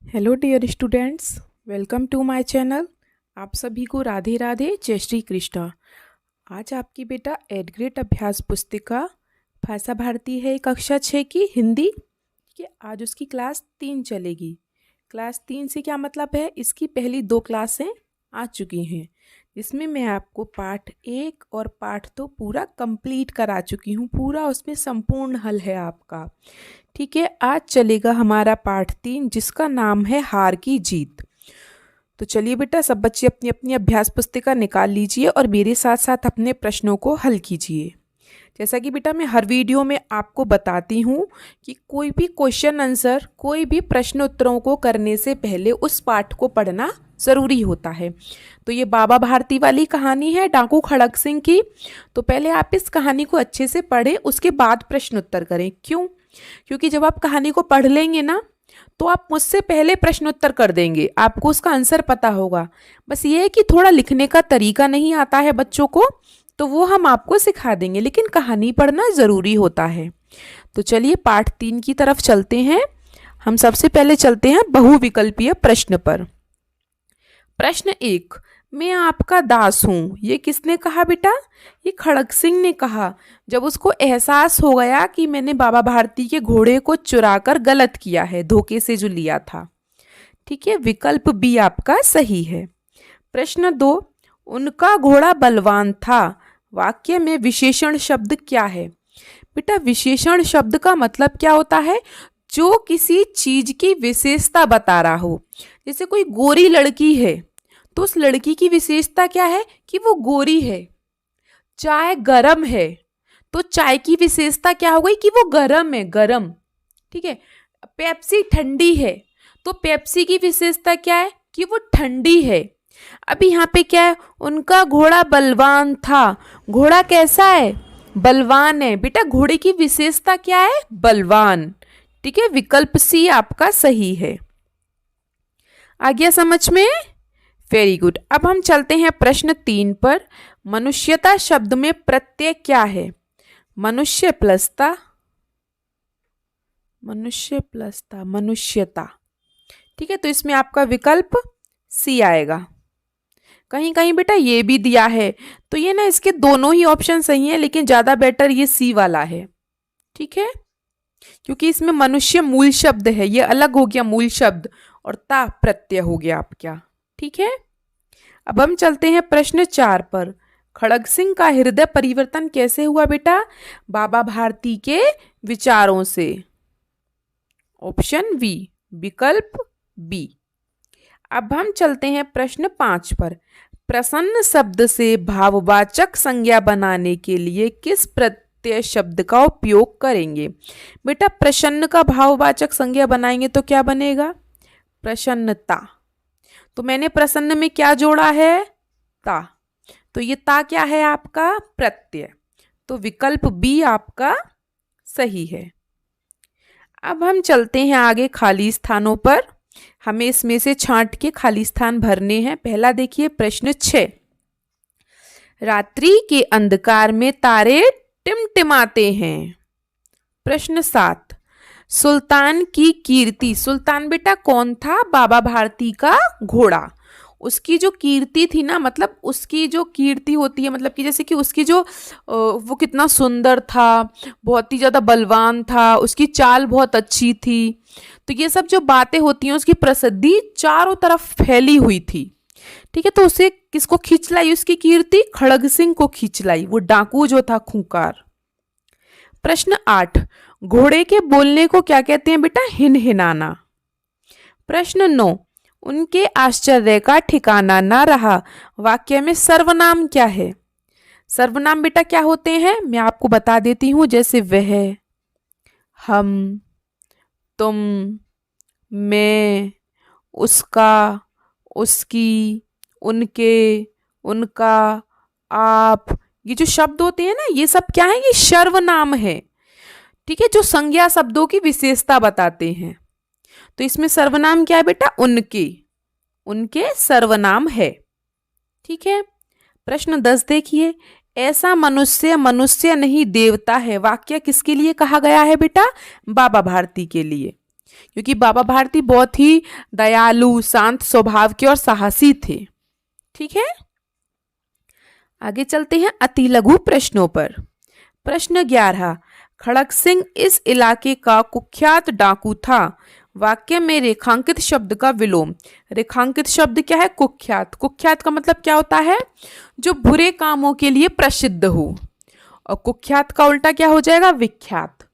Hello dear students, welcome to my channel. आप सभी को राधे राधे, जय श्री कृष्ण। आज आपकी बेटा 8th ग्रेड अभ्यास पुस्तिका भाषा भारती है कक्षा 6 की हिंदी कि आज उसकी क्लास 3 चलेगी। क्लास 3 से क्या मतलब है, इसकी पहली 2 क्लासें आ चुकी हैं जिसमें मैं आपको पाठ 1 और पाठ 2 पूरा कंप्लीट करा चुकी हूँ। पूरा उसमें संपूर्ण हल है आपका। ठीक है, आज चलेगा हमारा पाठ 3 जिसका नाम है हार की जीत। तो चलिए बेटा, सब बच्चे अपनी अपनी अभ्यास पुस्तिका निकाल लीजिए और मेरे साथ साथ अपने प्रश्नों को हल कीजिए। जैसा कि बेटा मैं हर वीडियो में आपको बताती हूँ कि कोई भी क्वेश्चन आंसर, कोई भी प्रश्न उत्तरों को करने से पहले उस पाठ को पढ़ना ज़रूरी होता है। तो ये बाबा भारती वाली कहानी है डाकू खड़क सिंह की। तो पहले आप इस कहानी को अच्छे से पढ़ें, उसके बाद प्रश्न उत्तर करें। क्यों? क्योंकि जब आप कहानी को पढ़ लेंगे ना तो आप मुझसे पहले प्रश्न उत्तर कर देंगे, आपको उसका आंसर पता होगा। बस ये है कि थोड़ा लिखने का तरीका नहीं आता है बच्चों को, तो वो हम आपको सिखा देंगे, लेकिन कहानी पढ़ना ज़रूरी होता है। तो चलिए पाठ 3 की तरफ चलते हैं। हम सबसे पहले चलते हैं बहुविकल्पीय प्रश्न पर। प्रश्न 1, मैं आपका दास हूँ, ये किसने कहा बेटा? ये खड़क सिंह ने कहा जब उसको एहसास हो गया कि मैंने बाबा भारती के घोड़े को चुराकर गलत किया है, धोखे से जो लिया था। ठीक है, विकल्प बी आपका सही है। प्रश्न 2, उनका घोड़ा बलवान था, वाक्य में विशेषण शब्द क्या है? बेटा विशेषण शब्द का मतलब क्या होता है? जो किसी चीज की विशेषता बता रहा हो। जैसे कोई गोरी लड़की है तो उस लड़की की विशेषता क्या है कि वो गोरी है। चाय गरम है तो चाय की विशेषता क्या हो गई कि वो गरम है, गरम। ठीक है, पेप्सी ठंडी है तो पेप्सी की विशेषता क्या है कि वो ठंडी है। अब यहाँ पे क्या है, उनका घोड़ा बलवान था, घोड़ा कैसा है? बलवान है। बेटा घोड़े की विशेषता क्या है? बलवान। ठीक है, विकल्प सी आपका सही है। आ गया समझ में? Very good. अब हम चलते हैं प्रश्न 3 पर। मनुष्यता शब्द में प्रत्यय क्या है? मनुष्य प्लसता, मनुष्य प्लसता, मनुष्यता। ठीक है, तो इसमें आपका विकल्प सी आएगा। कहीं कहीं बेटा ये भी दिया है, तो ये ना इसके दोनों ही ऑप्शन सही हैं, लेकिन ज्यादा बेटर ये सी वाला है। ठीक है, क्योंकि इसमें मनुष्य मूल शब्द है, ये अलग हो गया मूल शब्द, और ता प्रत्यय हो गया आपका। ठीक है, अब हम चलते हैं प्रश्न 4 पर। खड़ग सिंह का हृदय परिवर्तन कैसे हुआ बेटा? बाबा भारती के विचारों से। ऑप्शन बी, विकल्प बी। अब हम चलते हैं प्रश्न 5 पर। प्रसन्न शब्द से भाववाचक संज्ञा बनाने के लिए किस प्रत्यय शब्द का उपयोग करेंगे? बेटा प्रसन्न का भाववाचक संज्ञा बनाएंगे तो क्या बनेगा? प्रसन्नता। तो मैंने प्रसन्न में क्या जोड़ा है? ता। तो ये ता क्या है आपका? प्रत्यय। तो विकल्प बी आपका सही है। अब हम चलते हैं आगे खाली स्थानों पर। हमें इसमें से छांट के खाली स्थान भरने हैं। पहला देखिए प्रश्न 6, रात्रि के अंधकार में तारे टिमटिमाते हैं। प्रश्न 7, सुल्तान की कीर्ति। सुल्तान बेटा कौन था? बाबा भारती का घोड़ा। उसकी जो कीर्ति थी ना, मतलब उसकी जो कीर्ति होती है, मतलब कि जैसे कि उसकी जो वो कितना सुंदर था, बहुत ही ज़्यादा बलवान था, उसकी चाल बहुत अच्छी थी। तो ये सब जो बातें होती हैं, उसकी प्रसिद्धि चारों तरफ फैली हुई थी। ठीक है, तो उसे किसको खींच लाई? उसकी कीर्ति खड़ग सिंह को खींच लाई, वो डाकू जो था खूंखार। प्रश्न 8, घोड़े के बोलने को क्या कहते हैं बेटा? हिनहिनाना। प्रश्न 9, उनके आश्चर्य का ठिकाना ना रहा, वाक्य में सर्वनाम क्या है? सर्वनाम बेटा क्या होते हैं मैं आपको बता देती हूं, जैसे वह, हम, तुम, मैं, उसका, उसकी, उनके, उनका, आप। ये जो शब्द होते हैं ना, ये सब क्या है? ये सर्वनाम है। ठीक है, जो संज्ञा शब्दों की विशेषता बताते हैं। तो इसमें सर्वनाम क्या है बेटा? उनके, उनके सर्वनाम है। ठीक है, प्रश्न 10 देखिए, ऐसा मनुष्य मनुष्य नहीं देवता है, वाक्य किसके लिए कहा गया है बेटा? बाबा भारती के लिए। क्योंकि बाबा भारती बहुत ही दयालु, शांत स्वभाव के और साहसी थे। ठीक है, आगे चलते हैं अति लघु प्रश्नों पर। प्रश्न 11, खड़क सिंह इस इलाके का कुख्यात डाकू था। वाक्य में रेखांकित शब्द का विलोम। रेखांकित शब्द क्या है? कुख्यात। कुख्यात का मतलब क्या होता है? जो बुरे कामों के लिए प्रसिद्ध हो। और कुख्यात का उल्टा क्या हो जाएगा? विख्यात,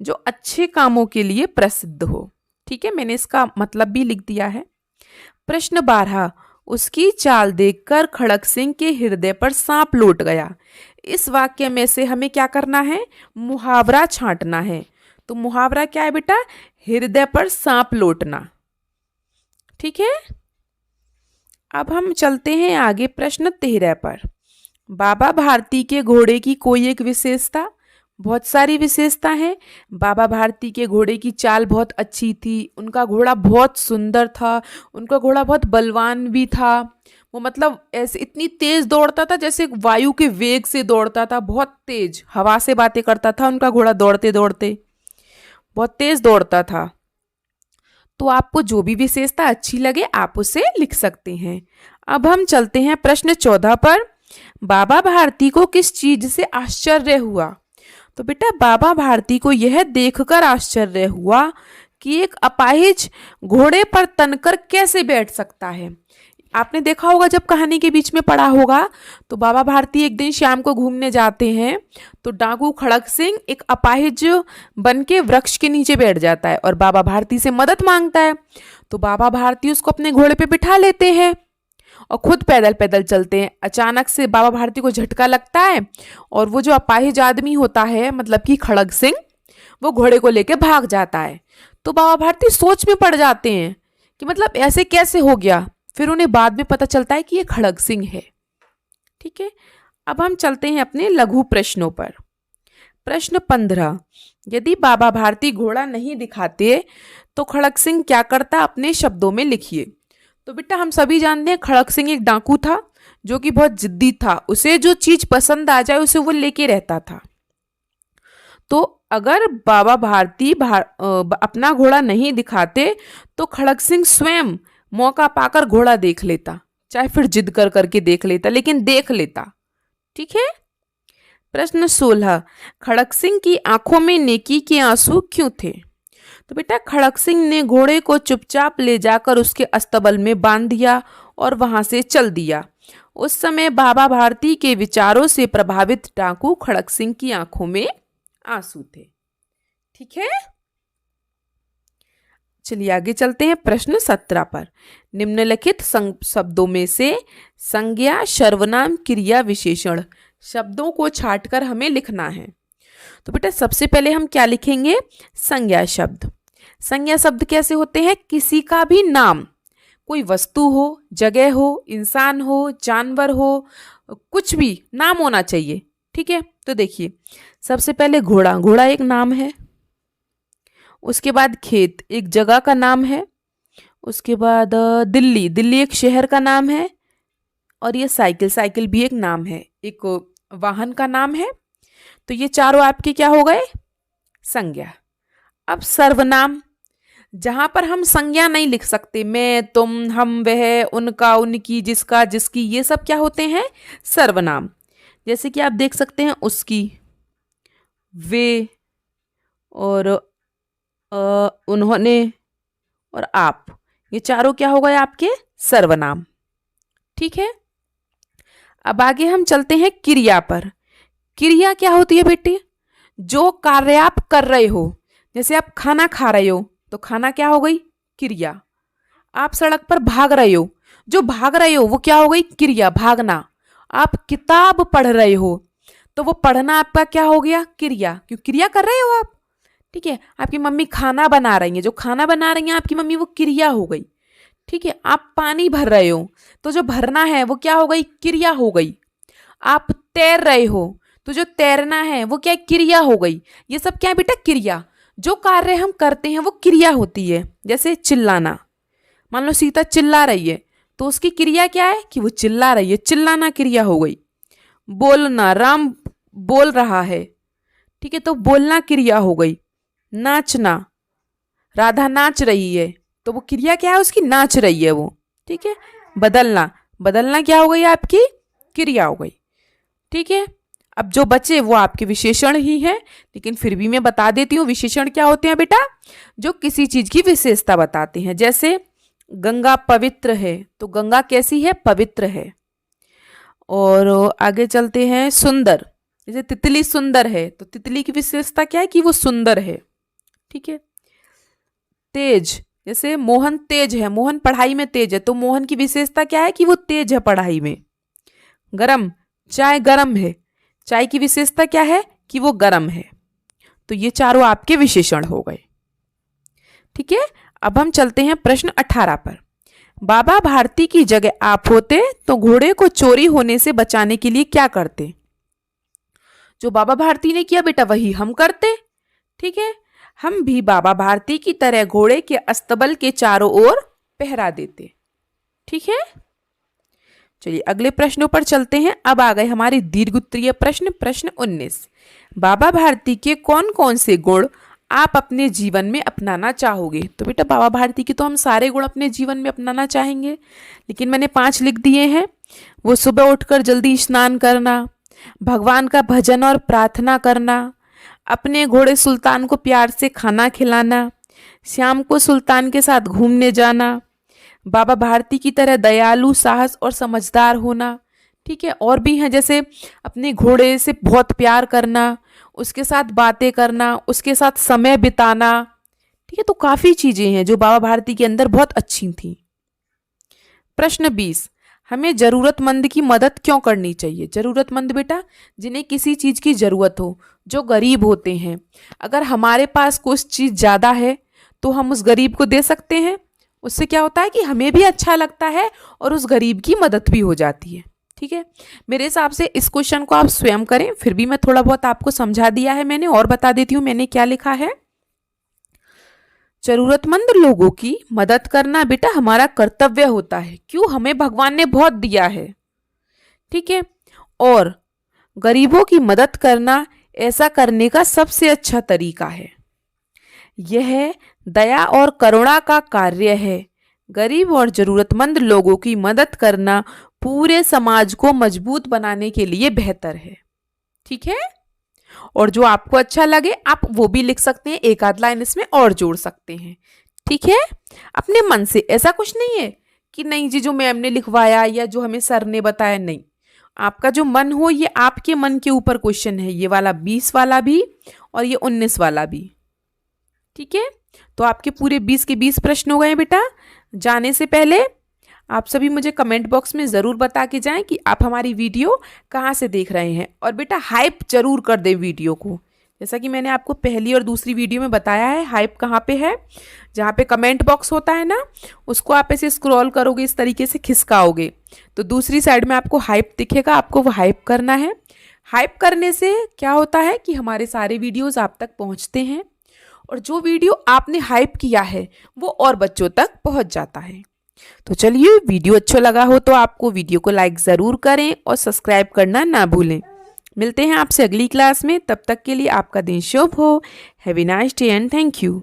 जो अच्छे कामों के लिए प्रसिद्ध हो। ठीक है, मैंने इसका मतलब भी लिख दिया है। प्रश्न 12, उसकी चाल देखकर खड़क सिंह के हृदय पर सांप लौट गया। इस वाक्य में से हमें क्या करना है? मुहावरा छांटना है। तो मुहावरा क्या है बेटा? हृदय पर सांप लौटना। ठीक है, अब हम चलते हैं आगे प्रश्न 13 पर। बाबा भारती के घोड़े की कोई एक विशेषता। बहुत सारी विशेषता है। बाबा भारती के घोड़े की चाल बहुत अच्छी थी, उनका घोड़ा बहुत सुंदर था, उनका घोड़ा बहुत बलवान भी था। वो मतलब ऐसे इतनी तेज दौड़ता था जैसे वायु के वेग से दौड़ता था, बहुत तेज हवा से बातें करता था उनका घोड़ा, दौड़ते दौड़ते बहुत तेज दौड़ता था। तो आपको जो भी विशेषता अच्छी लगे आप उसे लिख सकते हैं। अब हम चलते हैं प्रश्न 14 पर। बाबा भारती को किस चीज से आश्चर्य हुआ? तो बेटा बाबा भारती को यह देखकर आश्चर्य हुआ कि एक अपाहिज घोड़े पर तनकर कैसे बैठ सकता है। आपने देखा होगा, जब कहानी के बीच में पढ़ा होगा, तो बाबा भारती एक दिन शाम को घूमने जाते हैं तो डाकू खड़क सिंह एक अपाहिज बन के वृक्ष के नीचे बैठ जाता है और बाबा भारती से मदद मांगता है। तो बाबा भारती उसको अपने घोड़े पे बिठा लेते हैं और खुद पैदल पैदल चलते हैं। अचानक से बाबा भारती को झटका लगता है और वो जो अपाहिज आदमी होता है, मतलब कि खड़ग सिंह, वो घोड़े को लेकर भाग जाता है। तो बाबा भारती सोच में पड़ जाते हैं कि मतलब ऐसे कैसे हो गया। फिर उन्हें बाद में पता चलता है कि ये खड़ग सिंह है। ठीक है, अब हम चलते हैं अपने लघु प्रश्नों पर। प्रश्न 15, यदि बाबा भारती घोड़ा नहीं दिखाते तो खड़ग सिंह क्या करता? अपने शब्दों में लिखिए। तो बेटा हम सभी जानते हैं खड़ग सिंह एक डाकू था जो कि बहुत जिद्दी था। उसे जो चीज पसंद आ जाए उसे वो लेके रहता था। तो अगर बाबा भारती अपना घोड़ा नहीं दिखाते तो खड़ग सिंह स्वयं मौका पाकर घोड़ा देख लेता, चाहे फिर जिद कर करके देख लेता, लेकिन देख लेता। ठीक है, प्रश्न 16, खड़ग सिंह की आंखों में नेकी के आंसू क्यों थे? तो बेटा खड़ग सिंह ने घोड़े को चुपचाप ले जाकर उसके अस्तबल में बांध दिया और वहां से चल दिया। उस समय बाबा भारती के विचारों से प्रभावित डाकू खड़ग सिंह की आंखों में आंसू थे। ठीक है, चलिए आगे चलते हैं प्रश्न 17 पर। निम्नलिखित शब्दों में से संज्ञा, सर्वनाम, क्रिया, विशेषण शब्दों को छांटकर हमें लिखना है। तो बेटा सबसे पहले हम क्या लिखेंगे? संज्ञा शब्द। संज्ञा शब्द कैसे होते हैं? किसी का भी नाम, कोई वस्तु हो, जगह हो, इंसान हो, जानवर हो, कुछ भी नाम होना चाहिए। ठीक है, तो देखिए सबसे पहले घोड़ा, घोड़ा एक नाम है। उसके बाद खेत, एक जगह का नाम है। उसके बाद दिल्ली, दिल्ली एक शहर का नाम है। और ये साइकिल, साइकिल भी एक नाम है, एक वाहन का नाम है। तो ये चारों आपके क्या हो गए? संज्ञा। अब सर्वनाम, जहां पर हम संज्ञा नहीं लिख सकते, मैं, तुम, हम, वह, उनका, उनकी, जिसका, जिसकी, ये सब क्या होते हैं? सर्वनाम। जैसे कि आप देख सकते हैं उसकी, वे, और उन्होंने और आप, ये चारों क्या हो गए आपके? सर्वनाम। ठीक है, अब आगे हम चलते हैं क्रिया पर। क्रिया क्या होती है बेटे? जो कार्य आप कर रहे हो। जैसे आप खाना खा रहे हो तो खाना क्या हो गई? क्रिया। आप सड़क पर भाग रहे हो, जो भाग रहे हो वो क्या हो गई? क्रिया, भागना। आप किताब पढ़ रहे हो तो वो पढ़ना आपका क्या हो गया? क्रिया, क्यों क्रिया कर रहे हो आप। ठीक है, आपकी मम्मी खाना बना रही है, जो खाना बना रही है आपकी मम्मी, वो क्रिया हो गई। ठीक है, आप पानी भर रहे हो तो जो भरना है वो क्या हो गई? क्रिया हो गई। आप तैर रहे हो तो जो तैरना है वो क्या? क्रिया हो गई। ये सब क्या है बेटा? क्रिया। जो कार्य हम करते हैं वो क्रिया होती है। जैसे चिल्लाना, मान लो सीता चिल्ला रही है तो उसकी क्रिया क्या है? कि वो चिल्ला रही है, चिल्लाना क्रिया हो गई। बोलना, राम बोल रहा है, ठीक है, तो बोलना क्रिया हो गई। नाचना, राधा नाच रही है, तो वो क्रिया क्या है उसकी, नाच रही है वो। ठीक है, बदलना, बदलना क्या हो गई आपकी, क्रिया हो गई। ठीक है, अब जो बचे वो आपके विशेषण ही हैं, लेकिन फिर भी मैं बता देती हूँ विशेषण क्या होते हैं बेटा, जो किसी चीज की विशेषता बताते हैं। जैसे गंगा पवित्र है, तो गंगा कैसी है, पवित्र है। और आगे चलते हैं, सुंदर, जैसे तितली सुंदर है, तो तितली की विशेषता क्या है कि वो सुंदर है। ठीक है, तेज, जैसे मोहन तेज है, मोहन पढ़ाई में तेज है, तो मोहन की विशेषता क्या है कि वो तेज है पढ़ाई में। गरम, चाय गरम है, चाय की विशेषता क्या है कि वो गरम है। तो ये चारों आपके विशेषण हो गए। ठीक है, अब हम चलते हैं प्रश्न 18 पर। बाबा भारती की जगह आप होते तो घोड़े को चोरी होने से बचाने के लिए क्या करते। जो बाबा भारती ने किया बेटा वही हम करते। ठीक है, हम भी बाबा भारती की तरह घोड़े के अस्तबल के चारों ओर पहरा देते। ठीक है, चलिए अगले प्रश्नों पर चलते हैं। अब आ गए हमारे दीर्घ उत्तरीय प्रश्न, प्रश्न 19। बाबा भारती के कौन कौन से गुण आप अपने जीवन में अपनाना चाहोगे। तो बेटा बाबा भारती के तो हम सारे गुण अपने जीवन में अपनाना चाहेंगे, लेकिन मैंने 5 लिख दिए हैं। वो सुबह उठकर जल्दी स्नान करना, भगवान का भजन और प्रार्थना करना, अपने घोड़े सुल्तान को प्यार से खाना खिलाना, शाम को सुल्तान के साथ घूमने जाना, बाबा भारती की तरह दयालु, साहस और समझदार होना। ठीक है, और भी हैं, जैसे अपने घोड़े से बहुत प्यार करना, उसके साथ बातें करना, उसके साथ समय बिताना। ठीक है, तो काफ़ी चीज़ें हैं जो बाबा भारती के अंदर बहुत अच्छी थी। प्रश्न 20, हमें ज़रूरतमंद की मदद क्यों करनी चाहिए। ज़रूरतमंद बेटा जिन्हें किसी चीज़ की ज़रूरत हो, जो गरीब होते हैं, अगर हमारे पास कुछ चीज़ ज़्यादा है तो हम उस गरीब को दे सकते हैं। उससे क्या होता है कि हमें भी अच्छा लगता है और उस गरीब की मदद भी हो जाती है। ठीक है, मेरे हिसाब से इस क्वेश्चन को आप स्वयं करें, फिर भी मैं थोड़ा बहुत आपको समझा दिया है मैंने, और बता देती हूँ मैंने क्या लिखा है। जरूरतमंद लोगों की मदद करना बेटा हमारा कर्तव्य होता है। क्यों, हमें भगवान ने बहुत दिया है। ठीक है, और गरीबों की मदद करना ऐसा करने का सबसे अच्छा तरीका है। यह दया और करुणा का कार्य है। गरीब और जरूरतमंद लोगों की मदद करना पूरे समाज को मजबूत बनाने के लिए बेहतर है। ठीक है, और जो आपको अच्छा लगे आप वो भी लिख सकते हैं, एक आध लाइन इसमें और जोड़ सकते हैं। ठीक है, अपने मन से, ऐसा कुछ नहीं है कि नहीं जी जो मैम ने लिखवाया या जो हमें सर ने बताया, नहीं, आपका जो मन हो, ये आपके मन के ऊपर क्वेश्चन है, ये वाला 20 वाला भी और ये 19 वाला भी। ठीक है, तो आपके पूरे 20 के 20 प्रश्न हो गए बेटा। जाने से पहले आप सभी मुझे कमेंट बॉक्स में ज़रूर बता के जाएं कि आप हमारी वीडियो कहाँ से देख रहे हैं, और बेटा हाइप जरूर कर दें वीडियो को। जैसा कि मैंने आपको पहली और दूसरी वीडियो में बताया है, हाइप कहाँ पे है, जहाँ पे कमेंट बॉक्स होता है ना, उसको आप ऐसे स्क्रॉल करोगे, इस तरीके से खिसकाओगे तो दूसरी साइड में आपको हाइप दिखेगा, आपको वो हाइप करना है। हाइप करने से क्या होता है कि हमारे सारे वीडियोज़ आप तक पहुँचते हैं, और जो वीडियो आपने हाइप किया है वो और बच्चों तक पहुंच जाता है। तो चलिए, वीडियो अच्छा लगा हो तो आपको वीडियो को लाइक ज़रूर करें और सब्सक्राइब करना ना भूलें। मिलते हैं आपसे अगली क्लास में, तब तक के लिए आपका दिन शुभ हो। Have a nice day and thank you.